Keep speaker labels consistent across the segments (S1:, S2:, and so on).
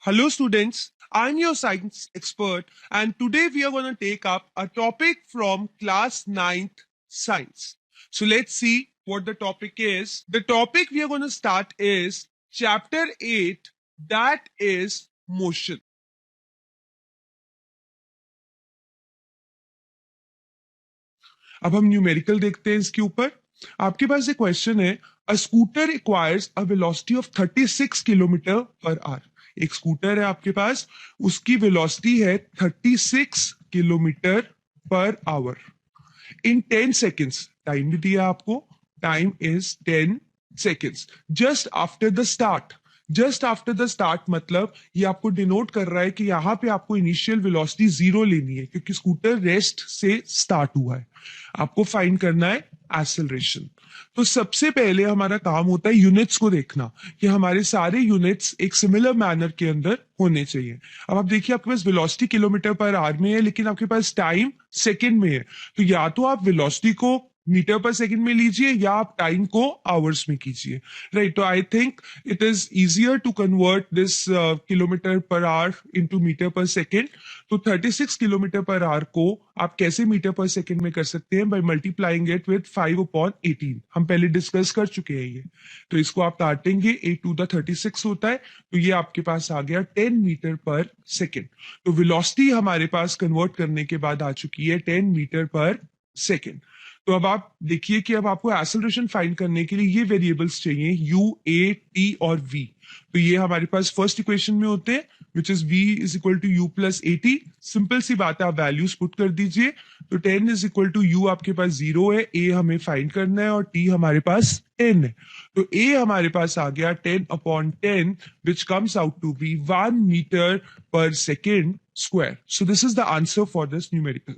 S1: Hello, students. I'm your science expert, and today we are going to take up a topic from class 9th science. So let's see what the topic is. The topic we are going to start is chapter 8, that is motion. अब हम numerical देखते हैं इसके ऊपर. आपके पास एक question है, a scooter requires a velocity of 36 kilometre per hour. एक स्कूटर है आपके पास, उसकी वेलोसिटी है 36 kilometre per our in 10 seconds. Time भी दिया आपको, time is 10 seconds just after the start. Just after the start मतलब ये आपको डिनोट कर रहा है कि यहाँ पे आपको इनिशियल वेलोसिटी 0 लेनी है क्योंकि स्कूटर रेस्ट से स्टार्ट हुआ है. आपको फाइंड करना है एक्सेलरेशन. तो सबसे पहले हमारा काम होता है यूनिट्स को देखना कि हमारे सारे यूनिट्स एक सिमिलर मैनर के अंदर होने चाहिए. अब आप देखिए, आपके पास वेलोसिटी किलोमीटर पर आवर में है लेकिन आपके पास टाइम सेकंड में है. तो या तो आप वेलोसिटी को मीटर पर सेकंड में लीजिए या आप टाइम को आवर्स में कीजिए. राइट. तो I think it is easier to convert this kilometre per hour into metre per second. तो 36 किलोमीटर पर आवर को आप कैसे मीटर पर सेकंड में कर सकते हैं? By multiplying it with 5/18. हम पहले डिस्कस कर चुके हैं ये. तो इसको आप काटेंगे, 8 to the 36 होता है. तो ये आपके पास आ गया 10 मीटर पर सेकंड. तो वेलोसिटी हमारे पास कन्वर्ट करने के बाद आ चुकी है 10 मीटर पर सेकंड. तो अब आप देखिए कि अब आपको एक्सेलरेशन फाइंड करने के लिए ये वेरिएबल्स चाहिए, यू, ए, टी और वी. तो ये हमारे पास फर्स्ट इक्वेशन में होते हैं, which is v is equal to u plus a t. Simple सी बात है, आप वैल्यूज पुट कर दीजिए. तो 10 इज इक्वल टू यू आपके पास 0 है, ए हमें फाइंड करना है और टी हमारे पास 10 है. तो ए हमारे पास आ गया 10/10 which comes out to be 1 metre per second square. So this is the answer for this numerical.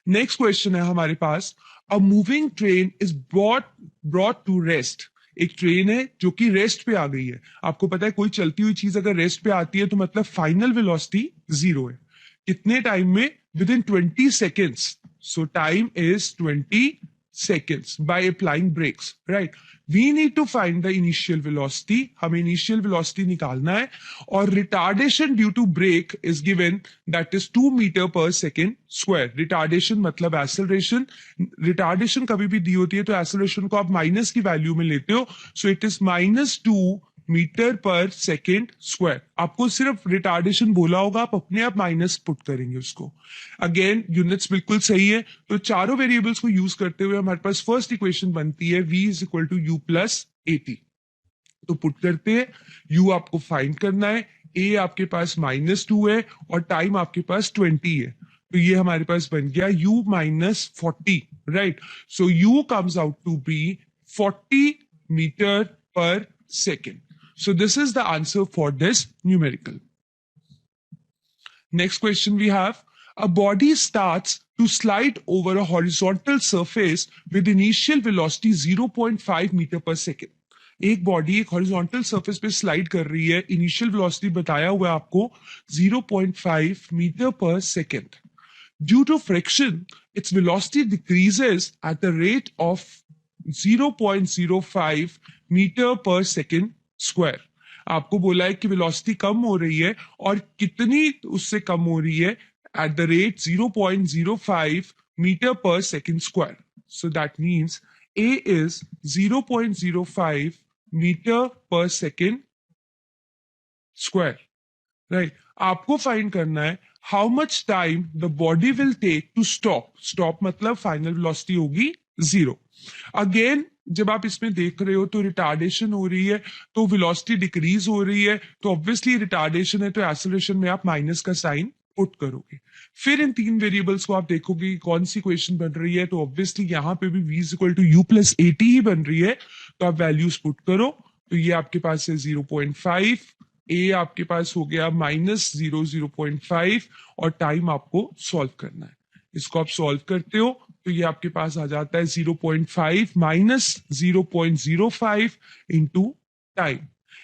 S1: Next question है हमारे पास, a moving train is brought to rest. एक ट्रेन है जो कि रेस्ट पे आ गई है. आपको पता है कोई चलती हुई चीज अगर रेस्ट पे आती है तो मतलब फाइनल वेलोसिटी 0 है. कितने टाइम में? With in 20 seconds. So time is 20 seconds by applying brakes, right? We need to find the initial velocity. हमें initial velocity निकालना है और retardation due to brake is given, that is 2 meter per second square. Retardation मतलब acceleration. Retardation कभी भी दी होती है तो acceleration को आप माइनस की वैल्यू में लेते हो. So it is -2 metre per second square. आपको सिर्फ रिटार्डेशन बोला होगा, आप अपने आप माइनस पुट करेंगे उसको. अगेन यूनिट्स बिल्कुल सही है. तो चारों वेरिएबल्स को यूज करते हुए हमारे पास फर्स्ट इक्वेशन बनती है v is equal to u plus a t. तो पुट करते हैं, u आपको फाइंड करना है, a आपके पास -2 है और टाइम आपके पास 20 है. तो ये हमारे पास बन गया u minus 40. Right. So u comes out to be 40 metre per second. So this is the answer for this numerical. Next question we have, a body starts to slide over a horizontal surface with initial velocity 0.5 meter per second. एक body एक horizontal surface पे slide कर रही है, initial velocity बताया हुआ है आपको 0.5 metre per second. Due to friction its velocity decreases at the rate of 0.05 metre per second square. आपको बोला है कि वेलोसिटी कम हो रही है और कितनी उससे कम हो रही है? At the rate 0.05 metre per second square. So that means a is 0.05 metre per second square. Right. आपको फाइंड करना है how much time the body will take to stop. Stop मतलब फाइनल वेलोसिटी होगी 0. अगेन जब आप इसमें देख रहे हो तो रिटार्डेशन हो रही है तो वेलोसिटी डिक्रीज हो रही है. तो ऑब्वियसली रिटार्डेशन है तो एक्सेलरेशन में आप माइनस का साइन पुट करोगे. फिर इन तीन वेरिएबल्स को आप देखोगे कि कौन सी इक्वेशन बन रही है. तो ऑब्वियसली यहाँ पे भी v is equal to u plus a t ही बन रही है. तो आप वैल्यूज पुट करो. तो ये आपके पास है 0.5, ए आपके पास हो गया -0.5 और टाइम आपको सॉल्व करना है. इसको आप सॉल्व करते हो तो ये आपके पास आ जाता है 0.5 माइनस 0.05 इंटू टाइम.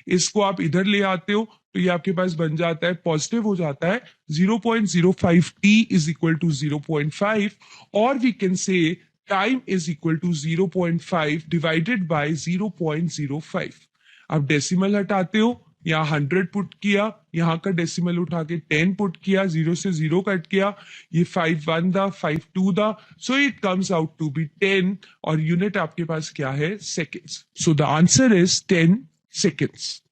S1: इसको आप इधर ले आते हो तो ये आपके पास बन जाता है, पॉजिटिव हो जाता है, 0.05 t इज इक्वल टू 0.5 और we can say time is equal to 0.5 divided by 0.05. आप डेसिमल हटाते हो यहाँ 100 पुट किया, यहाँ का डेसिमल उठा के 10 पुट किया, 0 से 0 कट किया, ये 5 1 दा, 5 2 दा, so it comes out to be 10 और यूनिट आपके पास क्या है, seconds. So the answer is 10 seconds.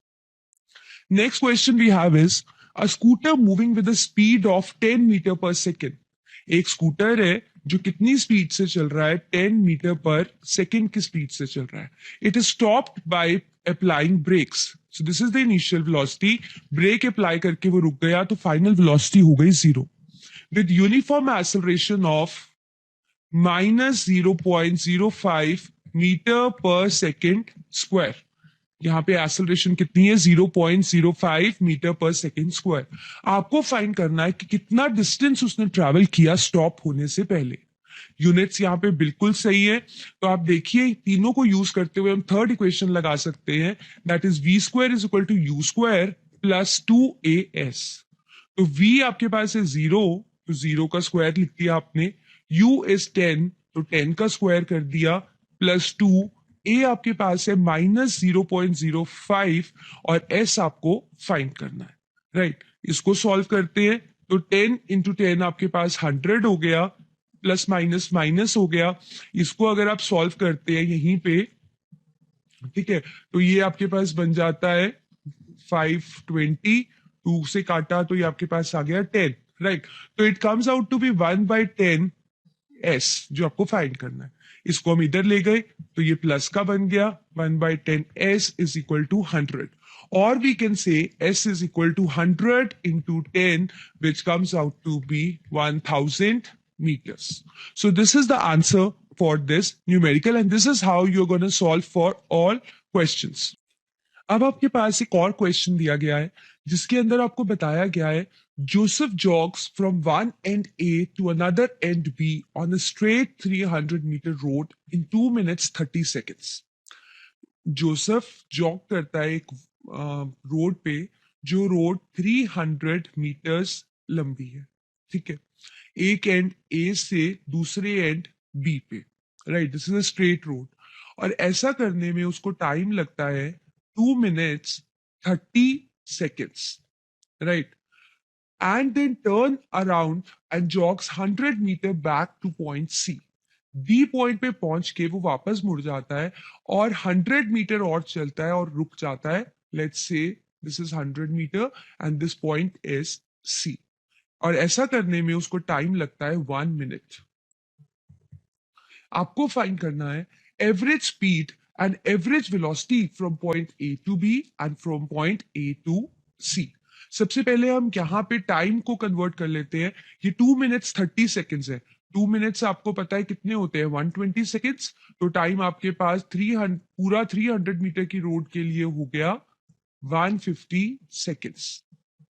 S1: Next question we have is a scooter moving with a speed of 10 meter per second. एक स्कूटर है जो कितनी स्पीड से चल रहा है, 10 मीटर पर सेकेंड की स्पीड से चल रहा है. It is stopped by applying brakes. So this is the initial velocity. Brake apply करके वो रुक गया तो फाइनल वेलोसिटी हो गई 0 with uniform acceleration of -0.05 metre per second square. यहाँ पे एक्सेलरेशन कितनी है, 0.05 मीटर पर सेकेंड स्क्वायर. आपको फाइंड करना है कि कितना डिस्टेंस उसने ट्रैवल किया स्टॉप होने से पहले. यूनिट्स यहाँ पे बिल्कुल सही है. तो आप देखिए तीनों को यूज करते हुए हम थर्ड इक्वेशन लगा सकते हैं, that is v square is equal to u square plus 2as. तो v आपके पास है 0, तो 0 का स्क्वायर लिख दिया आपने. u इज 10, तो 10 का स्क्वायर कर दिया प्लस 2. ए आपके पास है -0.05 और एस आपको फाइंड करना है, राइट. इसको सॉल्व करते हैं तो 10 इंटू 10 आपके पास 100 हो गया, प्लस माइनस माइनस हो गया. इसको अगर आप सॉल्व करते हैं यहीं पे, ठीक है, तो ये आपके पास बन जाता है 520. 2 से काटा तो ये आपके पास आ गया 10, राइट. तो it comes out to be 1/10 S जो आपको फाइंड करना है. इसको हम इधर ले गए तो ये प्लस का बन गया, 1/10 एस इज इक्वल टू 100. और we can say S is equal to 100 into 10 which comes out to be 1000 meters. So this is the answer for this numerical and this is how you're going to solve for all questions. अब आपके पास एक और question दिया गया है जिसके अंदर आपको बताया गया है Joseph jogs from one end A to another end B on a straight 300-meter road in 2 minutes 30 seconds. Joseph jog करता है एक रोड पे जो रोड 300 मीटर्स लंबी है, ठीक है, एक एंड ए से दूसरे एंड बी पे, right. This is a straight road और ऐसा करने में उसको टाइम लगता है 2 minutes 30 seconds, right. And then turn around and jogs 100 meter back to point C. B point पे पहुंच के वो वापस मुड़ जाता है और 100 मीटर और चलता है और रुक जाता है. Let's say this is 100 metre and this point is C. और ऐसा करने में उसको टाइम लगता है 1 minute. आपको फाइंड करना है average speed and average velocity from point A to B and from point A to C. सबसे पहले हम यहाँ पे टाइम को कन्वर्ट कर लेते हैं. ये 2 minutes 30 seconds है. 2 minutes आपको पता है कितने होते हैं, 120 seconds. तो टाइम आपके पास 300 पूरा 300 मीटर की रोड के लिए हो गया 150 seconds,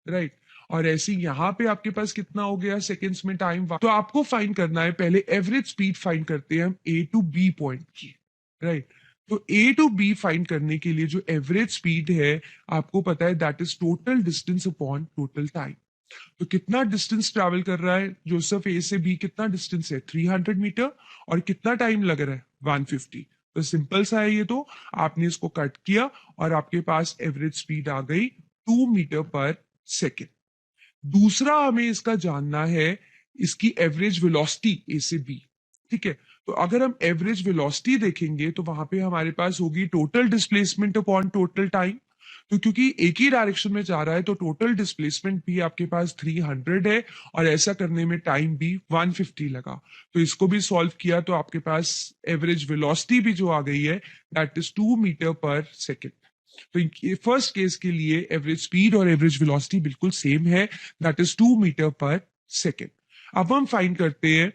S1: राइट. और ऐसे यहाँ पे आपके पास कितना हो गया सेकेंड्स में टाइम. तो आपको फाइंड करना है, पहले एवरेज स्पीड फाइंड करते हैं हम ए टू बी पॉइंट की, राइट. तो ए टू बी फाइंड करने के लिए जो एवरेज स्पीड है आपको पता है that is total distance upon total time. तो कितना डिस्टेंस ट्रैवल कर रहा है जोसेफ ए से बी, कितना डिस्टेंस है 300 मीटर और कितना टाइम लग रहा है 150. तो सिंपल सा है ये. तो आपने इसको कट किया और आपके पास एवरेज स्पीड आ गई 2 मीटर पर सेकेंड. दूसरा हमें इसका जानना है इसकी एवरेज वेलोसिटी ए से बी, ठीक है. तो अगर हम एवरेज वेलोसिटी देखेंगे तो वहां पे हमारे पास होगी total displacement upon total time. तो क्योंकि एक ही डायरेक्शन में जा रहा है तो टोटल डिस्प्लेसमेंट भी आपके पास 300 है और ऐसा करने में टाइम भी 150 लगा. तो इसको भी सॉल्व किया तो आपके पास एवरेज वेलोसिटी भी जो आ गई है that is 2 metre per second. तो फर्स्ट केस के लिए एवरेज स्पीड और एवरेज वेलोसिटी बिल्कुल सेम है, that is 2 metre per second. अब हम फाइंड करते हैं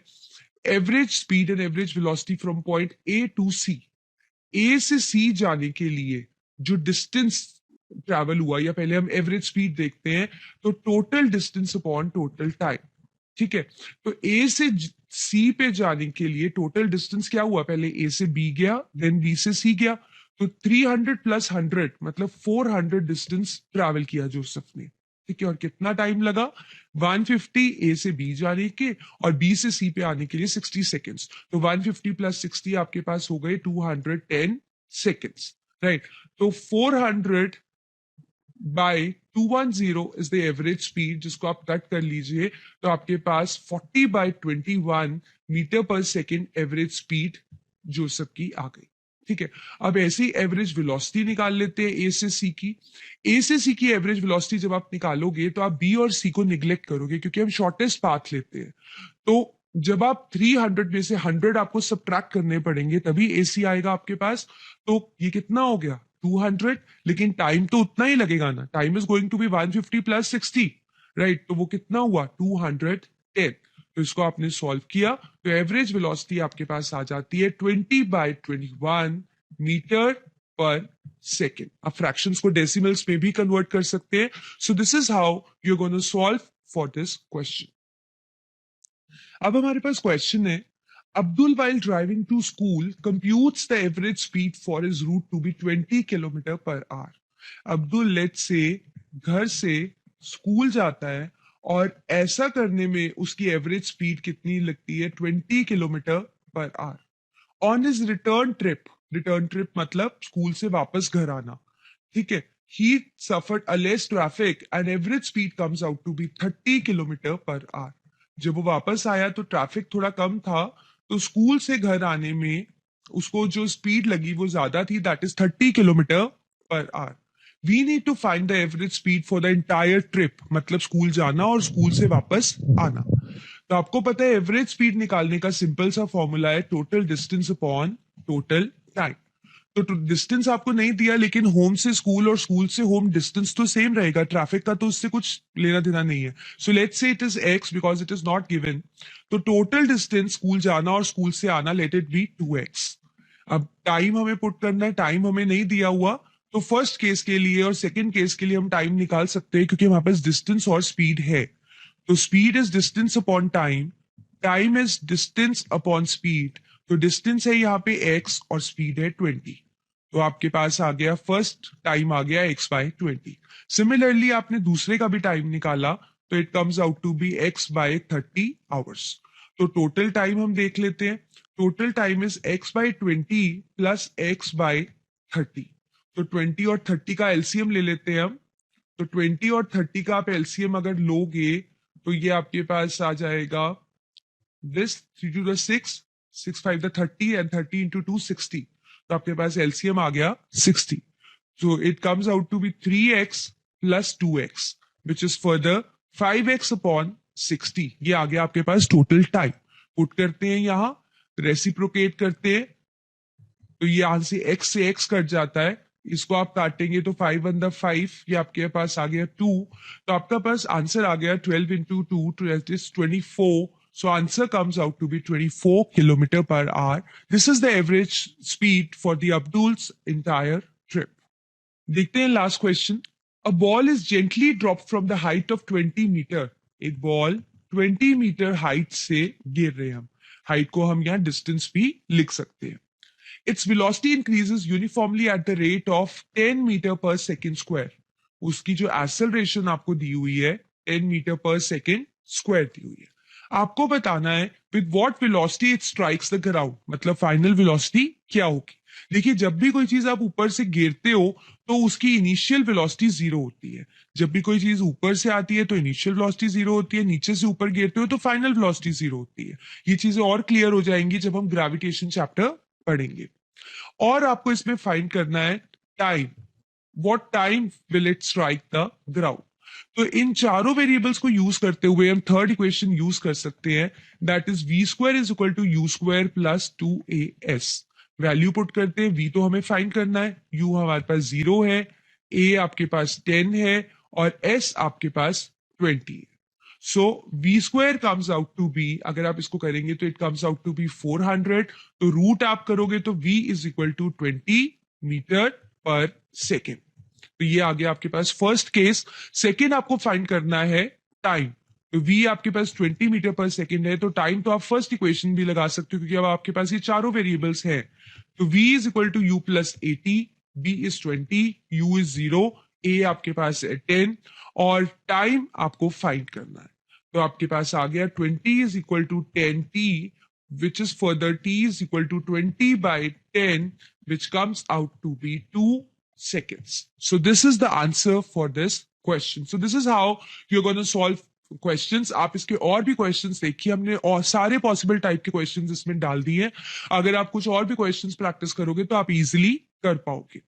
S1: average speed and average velocity from point A to C. A से सी जाने के लिए जो डिस्टेंस ट्रैवल हुआ, या पहले हम एवरेज स्पीड देखते हैं, तो total distance upon total time, ठीक है. तो ए से सी पे जाने के लिए टोटल डिस्टेंस क्या हुआ, पहले ए से बी गया देन बी से सी गया. तो 300 प्लस 100 मतलब 400 डिस्टेंस ट्रैवल किया जोसेफ ने, ठीक है. और कितना टाइम लगा 150 ए से बी जाने के और बी से सी पे आने के लिए 60 सेकेंड्स. तो 150 प्लस 60 आपके पास हो गए 210 सेकेंड्स, राइट. तो 400 by 210 is the average speed, जिसको आप कट कर लीजिए तो आपके पास 40/21 metre per second average speed जो सबकी आ गई। ठीक है, अब ऐसे ही एवरेज वेलोसिटी निकाल लेते हैं ए से सी की। ए से सी की एवरेज वेलोसिटी जब आप निकालोगे तो आप बी और सी को निग्लेक्ट करोगे, क्योंकि हम शॉर्टेस्ट पाथ लेते हैं। तो जब आप 300 में से 100 आपको सब्ट्रैक्ट करने पड़ेंगे तभी एसी आएगा आपके पास। तो ये कितना हो गया 200, लेकिन टाइम तो उतना ही लगेगा ना, time is going to be 150 + 60, right. तो वो कितना हुआ 210। तो इसको आपने सॉल्व किया तो एवरेज वेलोसिटी आपके पास आ जाती है 20/21 मीटर पर सेकेंड। आप फ्रैक्शंस को डेसिमल्स में भी कन्वर्ट कर सकते हैं। So this is how you are gonna solve for this question. अब हमारे पास क्वेश्चन है, Abdul, while driving to school, computes the average speed for his route to be 20 km/h. Abdul let's say घर से स्कूल जाता है और ऐसा करने में उसकी एवरेज स्पीड कितनी लगती है 20 km/h। On his return trip मतलब स्कूल से वापस घर आना, ठीक है, he suffered a less traffic and average speed comes out to be 30 km/h। जब वो वापस आया तो ट्रैफिक थोड़ा कम था, तो स्कूल से घर आने में उसको जो स्पीड लगी वो ज्यादा थी, that is 30 km/h। We need to find the average speed for the entire trip, मतलब स्कूल जाना और स्कूल से वापस आना। तो आपको पता है एवरेज स्पीड निकालने का सिंपल सा फॉर्मूला है total distance upon total time. तो डिस्टेंस आपको नहीं दिया, लेकिन होम से स्कूल और स्कूल से होम डिस्टेंस तो सेम रहेगा, ट्रैफिक का तो उससे कुछ लेना देना नहीं है। So let's say it is x because it is not given. तो टोटल डिस्टेंस स्कूल जाना और स्कूल से आना लेट इट बी 2x। अब टाइम हमें पुट करना है, टाइम हमें नहीं दिया हुआ, तो फर्स्ट केस के लिए और सेकंड केस के लिए हम टाइम निकाल सकते हैं, क्योंकि हमारे पास डिस्टेंस और स्पीड है। तो speed is distance upon time, time is distance upon speed. तो डिस्टेंस है यहाँ पे x और स्पीड है 20। तो आपके पास आ गया फर्स्ट टाइम आ गया x/20। सिमिलरली आपने दूसरे का भी टाइम निकाला तो it comes out to be x/30 hours. तो टोटल टाइम हम देख लेते हैं, total time is x/20 plus x/30। तो 20 और 30 का एलसीएम ले लेते हैं हम। तो 20 और 30 का आप एलसीएम अगर लोगे तो ये आपके पास आ जाएगा this 3 to the 6, 6 5 the 30 and 30 into 2 60। तो आपके पास एलसीएम आ गया 60। So it comes out to be 3x plus 2x, which is further 5x upon 60। ये आ गया आपके पास टोटल टाइम। पुट करते हैं यहाँ, रेसिप्रोकेट करते हैं, तो ये यहां से x कट जाता है, इसको आप काटेंगे तो 5 1 5, ये आपके पास आ गया 2। तो आपका पास आंसर आ गया 12 into 2, that is 24। So answer comes out to be 24 km/h. This is the average speed for the Abdul's entire trip. देखते हैं last question. A ball is gently drop from the height of 20 metre. एक ball 20 metre height से गिर रहे हैं हम, height को हम यहाँ डिस्टेंस भी लिख सकते हैं। Its velocity increases uniformly at the rate of 10 metre per second square. उसकी जो एक्सेलरेशन आपको दी हुई है 10 मीटर पर सेकेंड स्क्वायर दी हुई है। आपको बताना है with what velocity it strikes the ground, मतलब फाइनल वेलोसिटी क्या होगी। देखिए जब भी कोई चीज आप ऊपर से गिरते हो तो उसकी इनिशियल वेलोसिटी 0 होती है। जब भी कोई चीज ऊपर से आती है तो इनिशियल वेलोसिटी 0 होती है, नीचे से ऊपर गिरते हो तो फाइनल वेलोसिटी 0 होती है। ये चीजें और क्लियर हो जाएंगी जब हम ग्रेविटेशन चैप्टर पढ़ेंगे। और आपको इसमें फाइंड करना है time, what time will it strike the ground. तो इन चारों वेरिएबल्स को यूज करते हुए हम थर्ड इक्वेशन यूज कर सकते हैं, that is v² is equal to u² plus 2as। Value put करते हैं, v तो हमें फाइंड करना है, u हमारे पास 0 है, a आपके पास 10 है और s आपके पास 20 है। So v² comes out to be, अगर आप इसको करेंगे तो it comes out to be 400। तो रूट आप करोगे तो v is equal to 20 metre per second. तो ये आ गया आपके पास फर्स्ट केस। सेकेंड आपको फाइंड करना है टाइम। तो v आपके पास 20 मीटर पर सेकेंड है, तो टाइम तो आप फर्स्ट इक्वेशन भी लगा सकते हो, क्योंकि अब आपके पास ये चारों वेरिएबल्स हैं। तो v is equal to u plus 80, b is 20, u is 0, a आपके पास है 10 और टाइम आपको फाइंड करना है। तो आपके पास आ गया 20 is equal to 10t, which is further t is equal to 20/10, which comes out to be 2 seconds. So this is the answer for this question. So this is how you're going to solve questions. आप इसके और भी questions देखिए, हमने और सारे possible type के questions इसमें डाल दिए हैं. अगर आप कुछ और भी questions practice करोगे तो आप easily कर पाओगे.